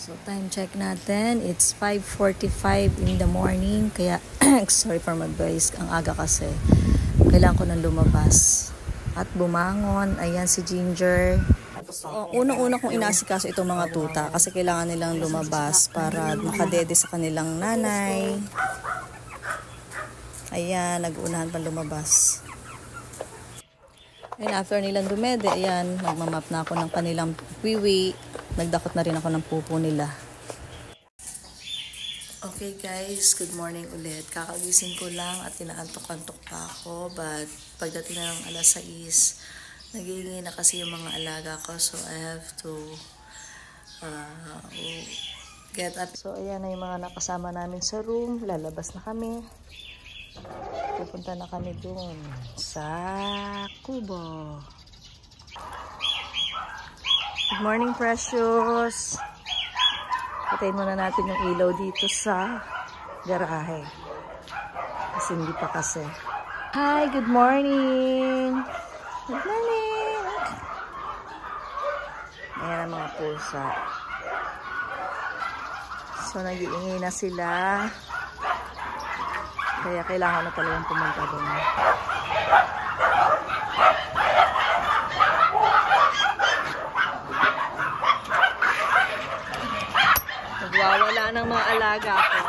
So time check natin, it's 5:45 in the morning, kaya sorry for my voice, ang aga kasi. Kailangan ko nang lumabas at bumangon. Ayan si Ginger. Unang-una kong inasikaso itong mga tuta kasi kailangan nilang lumabas para makadede sa kanilang nanay. Ayan, nag-uunahan pa lumabas. And after nilang dumede, ayan, nagmamap na ako ng kanilang wiwi. Nagdakot na rin ako ng pupo nila. Okay guys, good morning ulit. Kakagising ko lang at inaantok-antok pa ako. But pagdating na ng alas 6, nag-iingay na kasi yung mga alaga ko. So I have to get up. So ayan na yung mga nakasama namin sa room. Lalabas na kami. Pupunta na kami dun sa Kubo. Good morning, Precious. Patayin muna natin yung ilaw dito sa garahe. Kasi hindi pa kasi. Hi, good morning. Good morning. Ayan ang mga pusa. So, nag-iingay na sila. Kaya kailangan na talagang pumunta doon. Nagwawala ng mga alaga ko.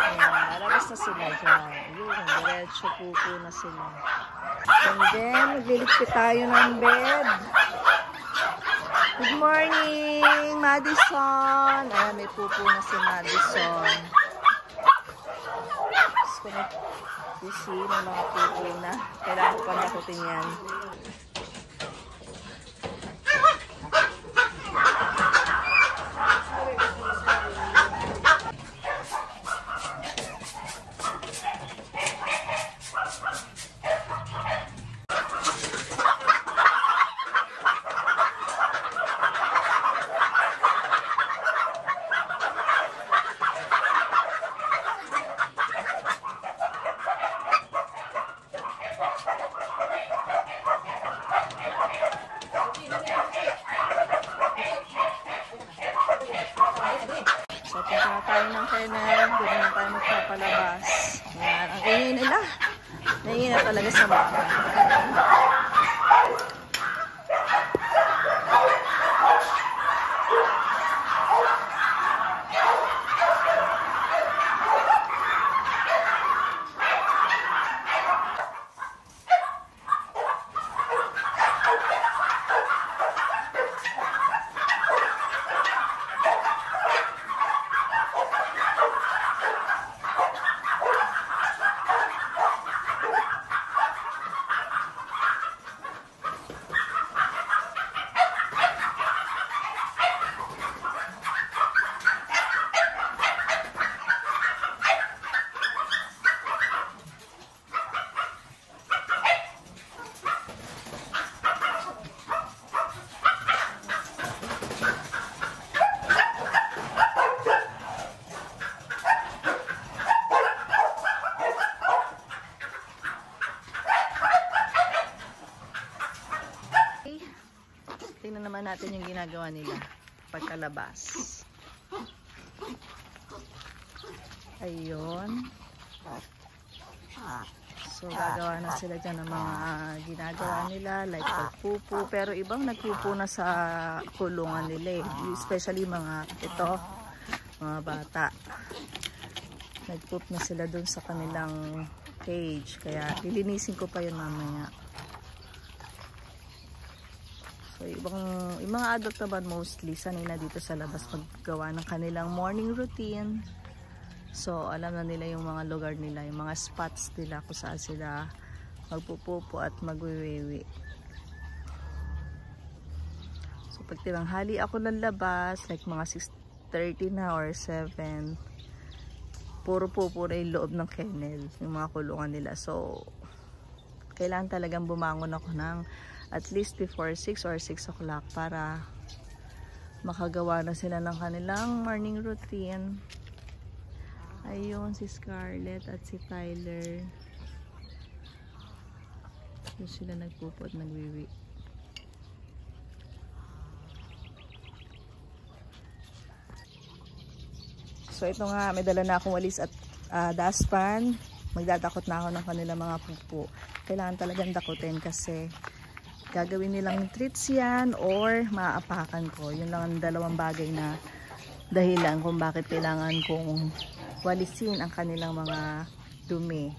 Ayan, lalabas na sila dyan. Yun, diretso pupo na sila. And then, magliligpit tayo ng bed. Good morning, Madison. Ayan, may pupo na si Madison. Busy ng mga pupo na. Kailangan ko pang dakutin yan. So, punta tayo ng kennel. Doon na tayo magpapalabas. Ayan, ang ingay nila. Naingay na talaga sa baka. Tingnan naman natin yung ginagawa nila pagkalabas. Ayun. So, gagawa na sila dyan ng mga ginagawa nila, like pagpupo. Pero ibang nagpupo na sa kulungan nila eh. Especially mga ito, mga bata. Nagpup na sila dun sa kanilang cage. Kaya, lilinisin ko pa yun mamaya. So, yung mga adult naman mostly, sanay na dito sa labas maggawa ng kanilang morning routine. So, alam na nila yung mga lugar nila, yung mga spots nila kung saan sila magpupupo at magwiwiwi. So, pag tinanghali ako ng labas, like mga 6:30 na or 7, puro pupo na yung loob ng kennel, yung mga kulungan nila. So, kailangan talagang bumangon ako ng at least before 6 or 6 o'clock para makagawa na sila ng kanilang morning routine. Ayun, si Scarlett at si Tyler. Doon sila nagpupo at nagwiwi. So ito nga, may dala na akong walis at dustpan. Magdadakot na ako ng kanilang mga pupo. Kailangan talagang dakutin kasi gagawin nilang treats yan or maaapakan ko. Yun lang ang dalawang bagay na dahilan kung bakit kailangan kong walisin ang kanilang mga dumi.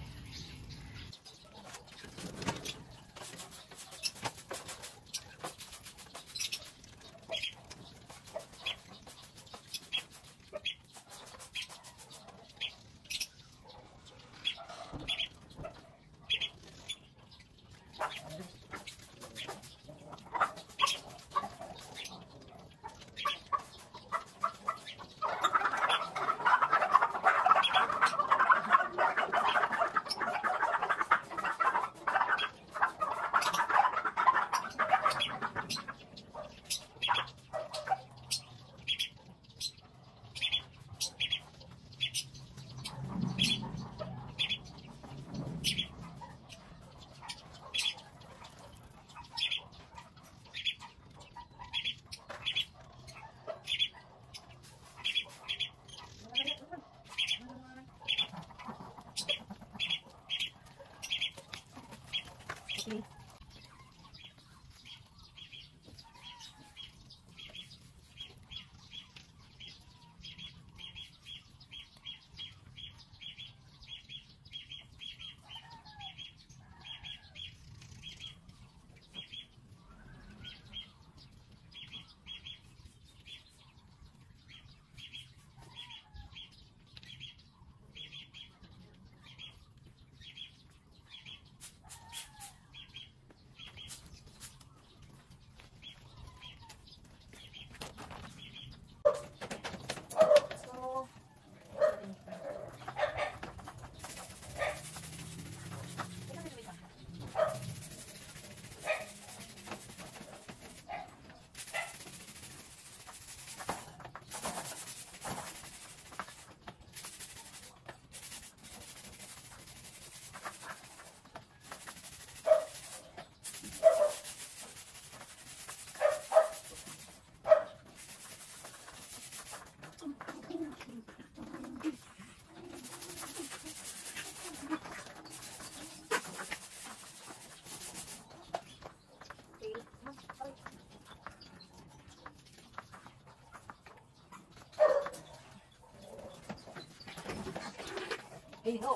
Hey, ho.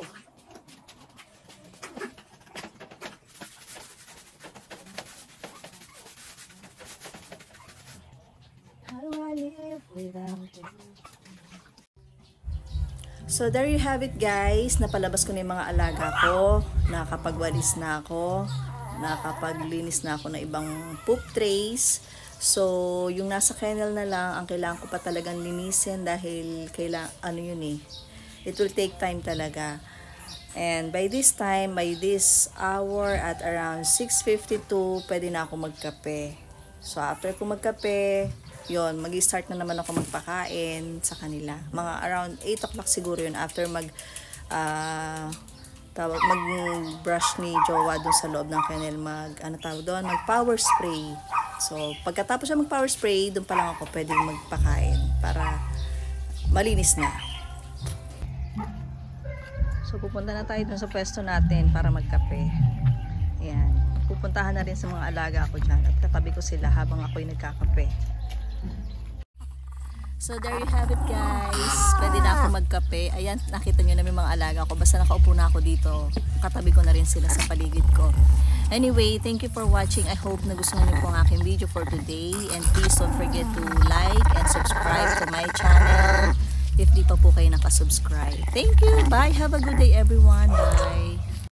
How do I live without you? So there you have it guys, napalabas ko na yung mga alaga ko, nakapagwalis na ako, nakapaglinis na ako ng ibang poop trays. So yung nasa kennel na lang, ang kailangan ko pa talagang linisin dahil kailangan, ano yun eh, it will take time talaga. And by this time, by this hour at around 6:52, pwede na ako magkape. So after ko magkape, yon, mag-start na naman ako magpakain sa kanila. Mga around 8 o'clock siguro yun after mag-brush ni Jowa dun sa loob ng kennel, mag power spray. So pagkatapos siya mag-power spray, dun pa lang ako pwedeng magpakain para malinis na. So pupunta na tayo dun sa pwesto natin para magkape. Ayan. Pupuntahan na rin sa mga alaga ko dyan at katabi ko sila habang ako'y nagkakape. So there you have it guys. Pwede na ako magkape. Ayan, nakita nyo na may mga alaga ko. Basta nakaupo na ako dito, katabi ko na rin sila sa paligid ko. Anyway, thank you for watching. I hope nagustuhan niyo po ang aking video for today. And please don't forget to like and subscribe to my channel if di pa po kayo nakasubscribe. Thank you. Bye. Have a good day everyone. Bye.